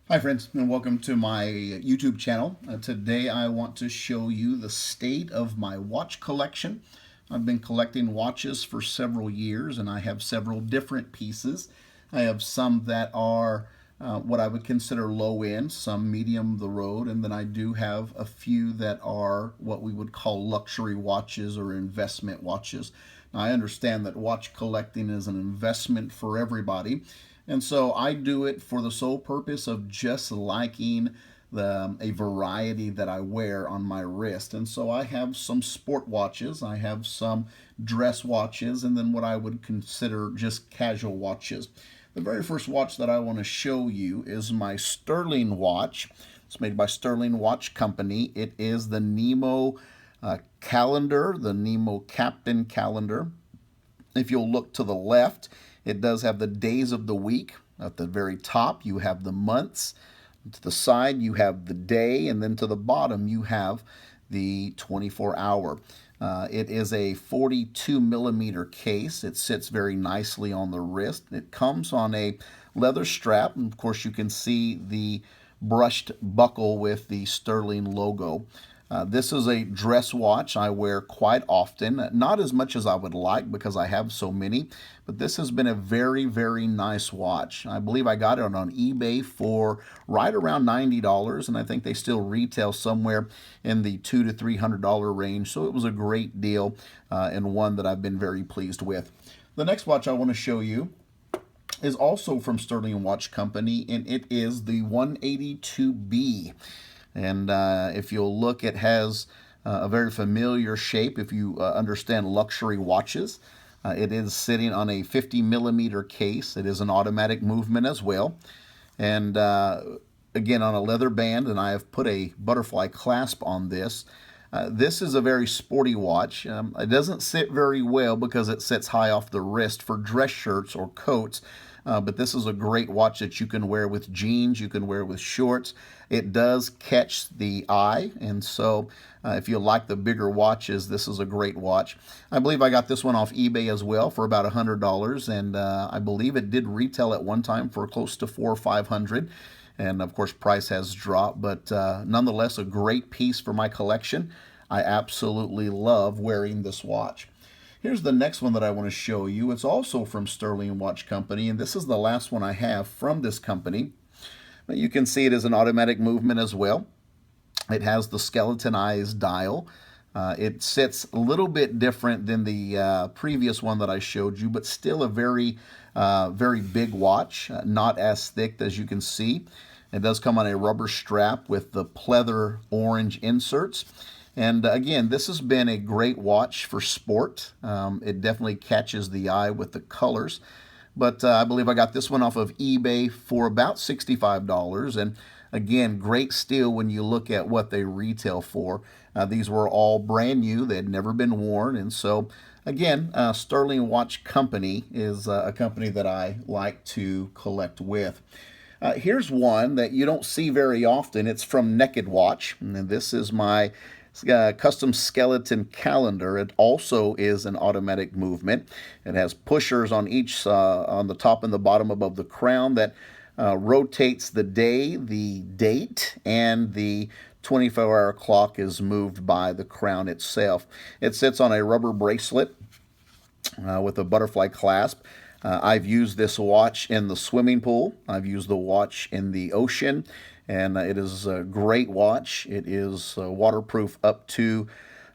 Hi friends, and welcome to my YouTube channel. Today I want to show you the state of my watch collection. I've been collecting watches for several years and I have several different pieces. I have some that are what I would consider low end, some medium the road, and then I do have a few that are what we would call luxury watches or investment watches. Now, I understand that watch collecting is an investment for everybody, and so I do it for the sole purpose of just liking a variety that I wear on my wrist. And so I have some sport watches, I have some dress watches, and then what I would consider just casual watches. The very first watch that I want to show you is my Sterling watch. It's made by Sterling Watch Company. It is the Nemo calendar, the Nemo Captain calendar. If you'll look to the left, it does have the days of the week. At the very top, you have the months. To the side, you have the day. And then to the bottom, you have the 24-hour. It is a 42 millimeter case. It sits very nicely on the wrist. It comes on a leather strap. And of course, you can see the brushed buckle with the Sterling logo. This is a dress watch I wear quite often, not as much as I would like because I have so many, but this has been a very, very nice watch. I believe I got it on eBay for right around $90, and I think they still retail somewhere in the $200 to $300 range, so it was a great deal and one that I've been very pleased with. The next watch I want to show you is also from Sterling Watch Company, and it is the 182B. And if you'll look, it has a very familiar shape if you understand luxury watches. It is sitting on a 50 millimeter case. It is an automatic movement as well. And again, on a leather band, and I have put a butterfly clasp on this. This is a very sporty watch. It doesn't sit very well because it sits high off the wrist for dress shirts or coats. But this is a great watch that you can wear with jeans, you can wear with shorts. It does catch the eye, and so if you like the bigger watches, this is a great watch. I believe I got this one off eBay as well for about $100, and I believe it did retail at one time for close to $400 or $500. And of course, price has dropped, but nonetheless, a great piece for my collection. I absolutely love wearing this watch. Here's the next one that I want to show you. It's also from Sterling Watch Company, and this is the last one I have from this company. But you can see it is an automatic movement as well. It has the skeletonized dial. It sits a little bit different than the previous one that I showed you, but still a very big watch, not as thick as you can see. It does come on a rubber strap with the pleather orange inserts. And again, this has been a great watch for sport. It definitely catches the eye with the colors. But I believe I got this one off of eBay for about $65. And again, great steal when you look at what they retail for. These were all brand new. They had never been worn. And so, again, Sterling Watch Company is a company that I like to collect with. Here's one that you don't see very often. It's from Naked Watch. And this is my custom skeleton calendar. It also is an automatic movement. It has pushers on each, on the top and the bottom above the crown that rotates the day, the date, and the 24-hour clock is moved by the crown itself. It sits on a rubber bracelet with a butterfly clasp. I've used this watch in the swimming pool. I've used the watch in the ocean, and it is a great watch. It is waterproof up to,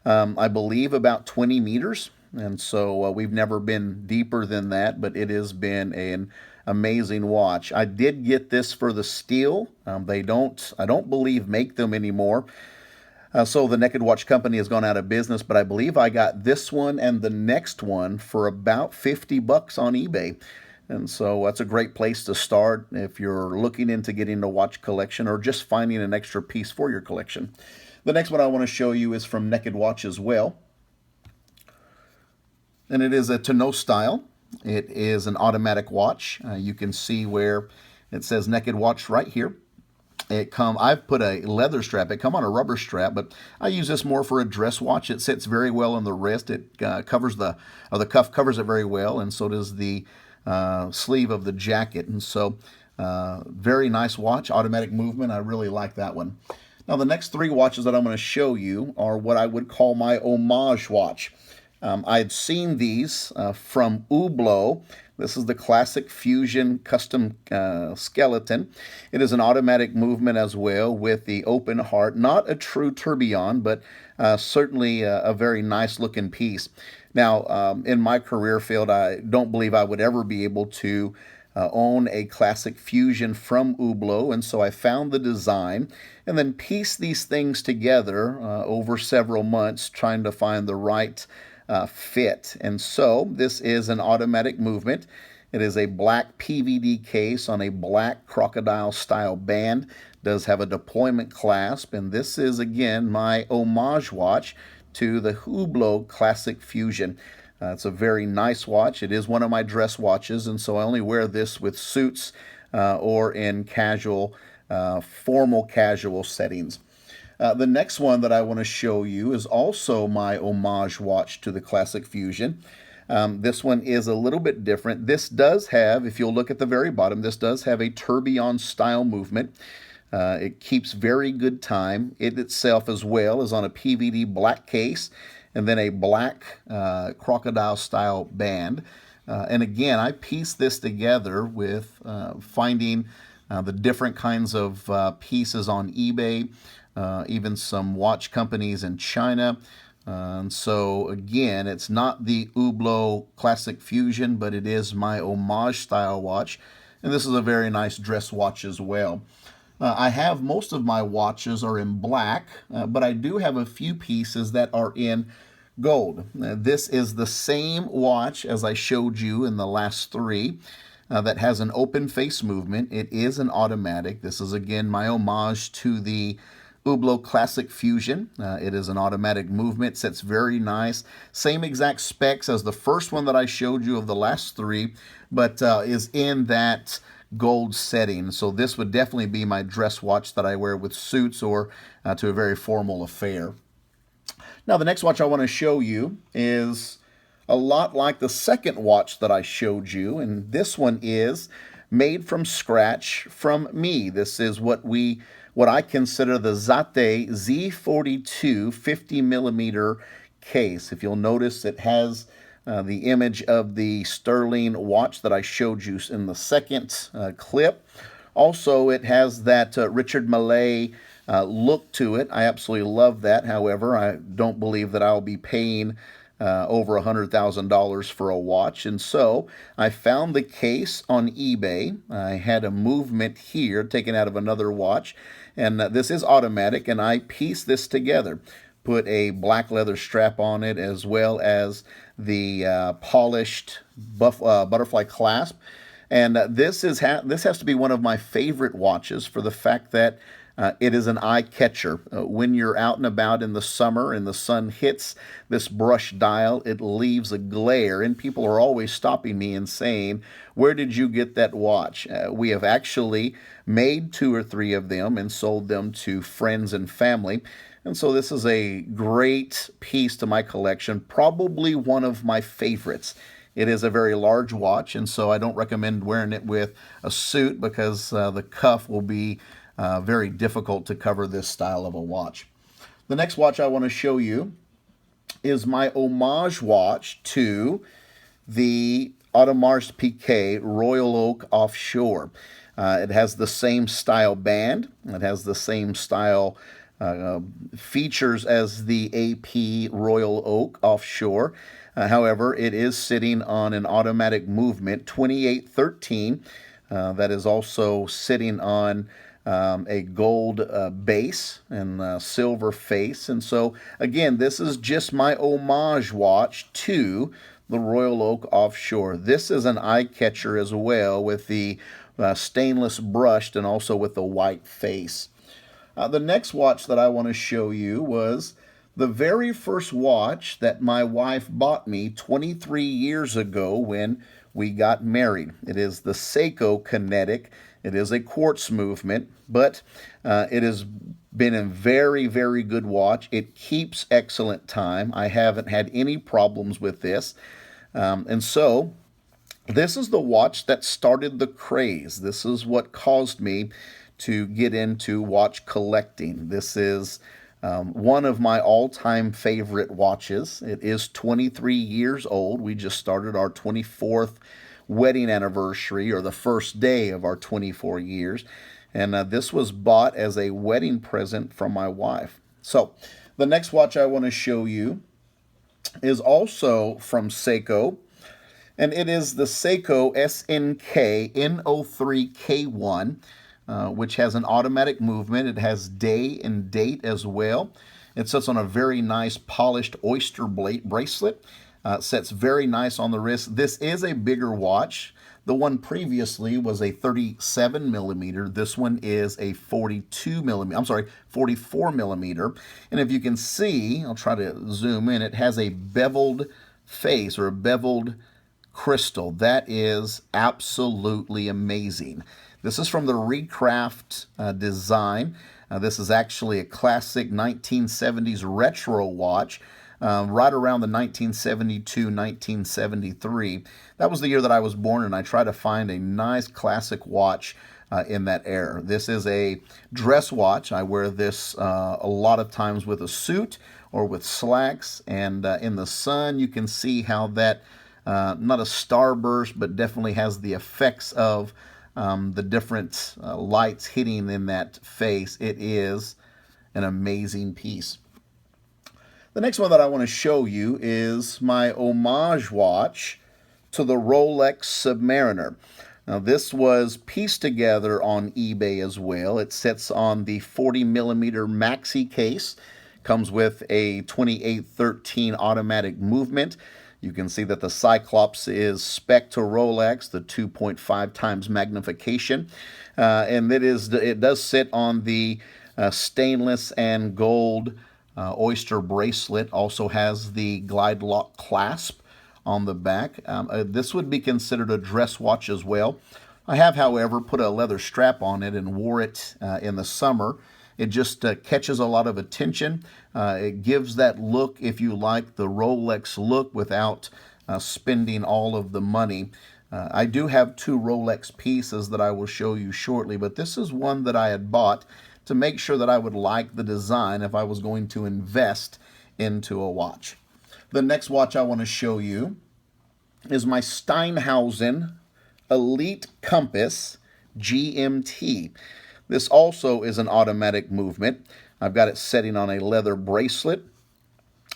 I believe, about 20 meters. And so we've never been deeper than that, but it has been an amazing watch. I did get this for the steel. I don't believe make them anymore. So the Naked Watch Company has gone out of business, but I believe I got this one and the next one for about $50 on eBay. And so that's a great place to start if you're looking into getting a watch collection or just finding an extra piece for your collection. The next one I want to show you is from Naked Watch as well. And it is a tonneau style. It is an automatic watch. You can see where it says Naked Watch right here. I've put a leather strap. It come on a rubber strap, but I use this more for a dress watch. It sits very well on the wrist. It covers the cuff covers it very well, and so does the sleeve of the jacket. And so Very nice watch, automatic movement. I really like that one. Now the next three watches that I'm going to show you are what I would call my homage watch. I had seen these from Hublot. This is the Classic Fusion Custom Skeleton. It is an automatic movement as well with the open heart. Not a true tourbillon, but certainly a very nice looking piece. Now, in my career field, I don't believe I would ever be able to own a Classic Fusion from Hublot, and so I found the design and then pieced these things together over several months trying to find the right fit. And so this is an automatic movement. It is a black PVD case on a black crocodile style band. Does have a deployment clasp, and this is again my homage watch to the Hublot Classic Fusion. It's a very nice watch. It is one of my dress watches, and so I only wear this with suits or in casual, formal casual settings. The next one that I want to show you is also my homage watch to the Classic Fusion. This one is a little bit different. This does have, if you'll look at the very bottom, this does have a tourbillon style movement. It keeps very good time. It itself as well is on a PVD black case and then a black crocodile style band. And again, I pieced this together with finding the different kinds of pieces on eBay, even some watch companies in China. And so again, it's not the Hublot Classic Fusion, but it is my homage style watch. And this is a very nice dress watch as well. I have most of my watches are in black, but I do have a few pieces that are in gold. This is the same watch as I showed you in the last three. That has an open face movement. It is an automatic. This is again my homage to the Hublot Classic Fusion. It is an automatic movement, sits very nice. Same exact specs as the first one that I showed you of the last three, but is in that gold setting. So this would definitely be my dress watch that I wear with suits or to a very formal affair. Now the next watch I want to show you is a lot like the second watch that I showed you, and this one is made from scratch from me. This is what I consider the Zatte Z42 50 millimeter case. If you'll notice, it has the image of the sterling watch that I showed you in the second clip. Also, it has that Richard Mille look to it. I absolutely love that. However, I don't believe that I'll be paying over $100,000 for a watch. And so I found the case on eBay. I had a movement here taken out of another watch. And this is automatic, and I pieced this together. Put a black leather strap on it as well as the polished butterfly clasp. And this has to be one of my favorite watches for the fact that it is an eye catcher. When you're out and about in the summer and the sun hits this brush dial, it leaves a glare, and people are always stopping me and saying, "Where did you get that watch?" We have actually made 2 or 3 of them and sold them to friends and family. And so this is a great piece to my collection, probably one of my favorites. It is a very large watch, and so I don't recommend wearing it with a suit because the cuff will be very difficult to cover this style of a watch. The next watch I want to show you is my homage watch to the Audemars Piguet Royal Oak Offshore. It has the same style band. It has the same style features as the AP Royal Oak Offshore. However, it is sitting on an automatic movement 2813 that is also sitting on a gold base and silver face. And so, again, this is just my homage watch to the Royal Oak Offshore. This is an eye catcher as well with the stainless brushed and also with the white face. The next watch that I want to show you was the very first watch that my wife bought me 23 years ago when we got married. It is the Seiko Kinetic. It is a quartz movement, but it has been a very, very good watch. It keeps excellent time. I haven't had any problems with this. And so This is the watch that started the craze. This is what caused me to get into watch collecting. This is one of my all-time favorite watches. It is 23 years old. We just started our 24th wedding anniversary, or the first day of our 24 years. And this was bought as a wedding present from my wife. So the next watch I want to show you is also from Seiko, and it is the Seiko SNK N03K1, which has an automatic movement. It has day and date as well. It sits on a very nice polished oyster bracelet. Sets very nice on the wrist. This is a bigger watch. The one previously was a 37 millimeter. This one is a 42 millimeter. I'm sorry, 44 millimeter. And if you can see, I'll try to zoom in, it has a beveled face, or a beveled crystal. That is absolutely amazing. This is from the Recraft design. This is actually a classic 1970s retro watch. Right around the 1972, 1973. That was the year that I was born, and I try to find a nice classic watch in that era. This is a dress watch. I wear this a lot of times with a suit or with slacks, and in the sun you can see how that, not a starburst, but definitely has the effects of the different lights hitting in that face. It is an amazing piece. The next one that I want to show you is my homage watch to the Rolex Submariner. Now, this was pieced together on eBay as well. It sits on the 40 millimeter maxi case, comes with a 2813 automatic movement. You can see that the Cyclops is spec to Rolex, the 2.5 times magnification, and it does sit on the stainless and gold oyster bracelet. Also has the glide lock clasp on the back. This would be considered a dress watch as well. I have, however, put a leather strap on it and wore it in the summer. It just catches a lot of attention. It gives that look, if you like, the Rolex look without spending all of the money. I do have two Rolex pieces that I will show you shortly, but this is one that I had bought to make sure that I would like the design if I was going to invest into a watch. The next watch I want to show you is my Steinhausen Elite Compass GMT. This also is an automatic movement. I've got it setting on a leather bracelet.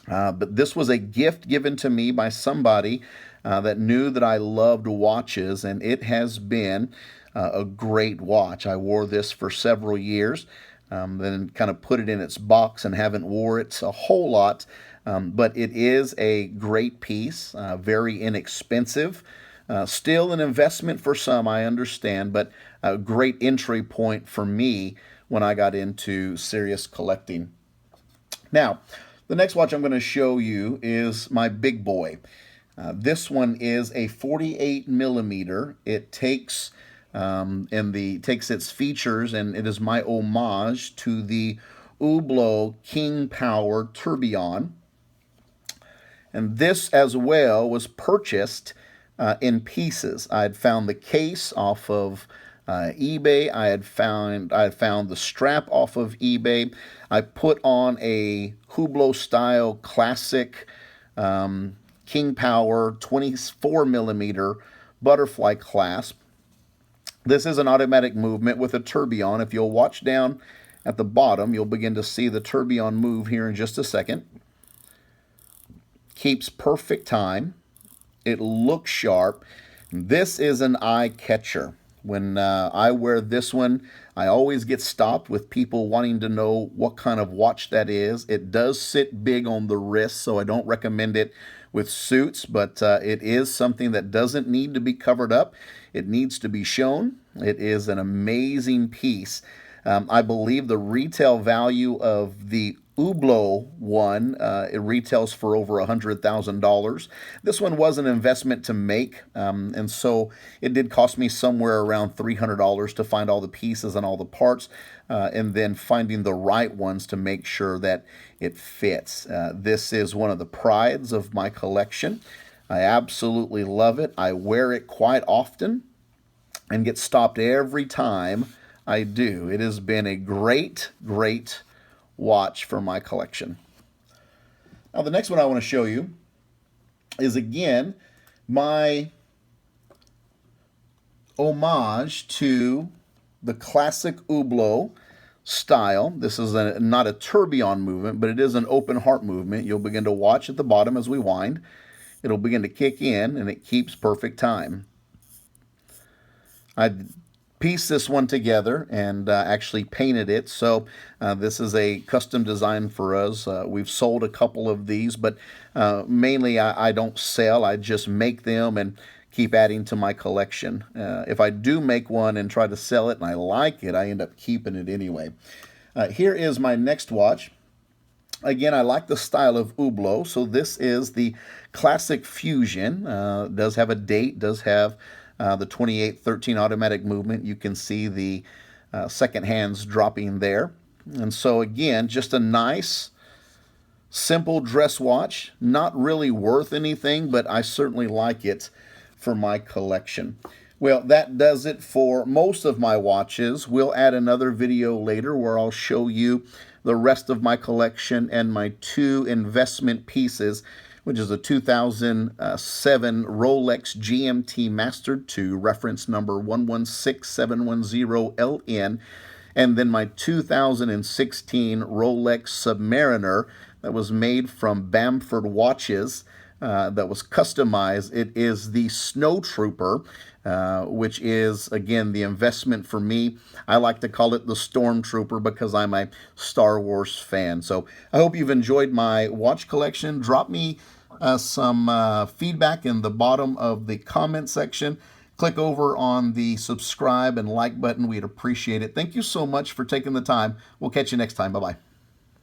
But this was a gift given to me by somebody that knew that I loved watches, and it has been a great watch. I wore this for several years, then kind of put it in its box and haven't wore it a whole lot. But it is a great piece, very inexpensive. Still an investment for some, I understand, but a great entry point for me when I got into serious collecting. Now, the next watch I'm going to show you is my big boy. This one is a 48 millimeter. It takes takes its features, and it is my homage to the Hublot King Power Tourbillon. And this as well was purchased in pieces. I had found the case off of eBay. I had found the strap off of eBay. I put on a Hublot style classic King Power 24 millimeter butterfly clasp. This is an automatic movement with a tourbillon. If you'll watch down at the bottom, you'll begin to see the tourbillon move here in just a second. Keeps perfect time. It looks sharp. This is an eye catcher. When I wear this one, I always get stopped with people wanting to know what kind of watch that is. It does sit big on the wrist, so I don't recommend it with suits, but it is something that doesn't need to be covered up. It needs to be shown. It is an amazing piece. I believe the retail value of the Hublot one, it retails for over $100,000. This one was an investment to make, and so it did cost me somewhere around $300 to find all the pieces and all the parts, and then finding the right ones to make sure that it fits. This is one of the prides of my collection. I absolutely love it. I wear it quite often and get stopped every time I do. It has been a great, great watch for my collection. Now, the next one I want to show you is, again, my homage to the classic Hublot style. This is not a tourbillon movement, but it is an open heart movement. You'll begin to watch at the bottom as we wind. It'll begin to kick in, and it keeps perfect time. I pieced this one together and actually painted it. So this is a custom design for us. We've sold a couple of these, but mainly I don't sell. I just make them and keep adding to my collection. If I do make one and try to sell it and I like it, I end up keeping it anyway. Here is my next watch. Again, I like the style of Hublot, so this is the Classic Fusion. Does have a date, does have the 2813 automatic movement. You can see the second hands dropping there. And so again, just a nice, simple dress watch. Not really worth anything, but I certainly like it for my collection. Well, that does it for most of my watches. We'll add another video later where I'll show you the rest of my collection and my two investment pieces, which is a 2007 Rolex GMT Master 2, reference number 116710LN, and then my 2016 Rolex Submariner that was made from Bamford Watches, that was customized. It is the Snow Trooper, which is, again, the investment for me. I like to call it the Stormtrooper because I'm a Star Wars fan. So I hope you've enjoyed my watch collection. Drop me some feedback in the bottom of the comment section. Click over on the subscribe and like button. We'd appreciate it. Thank you so much for taking the time. We'll catch you next time. Bye-bye.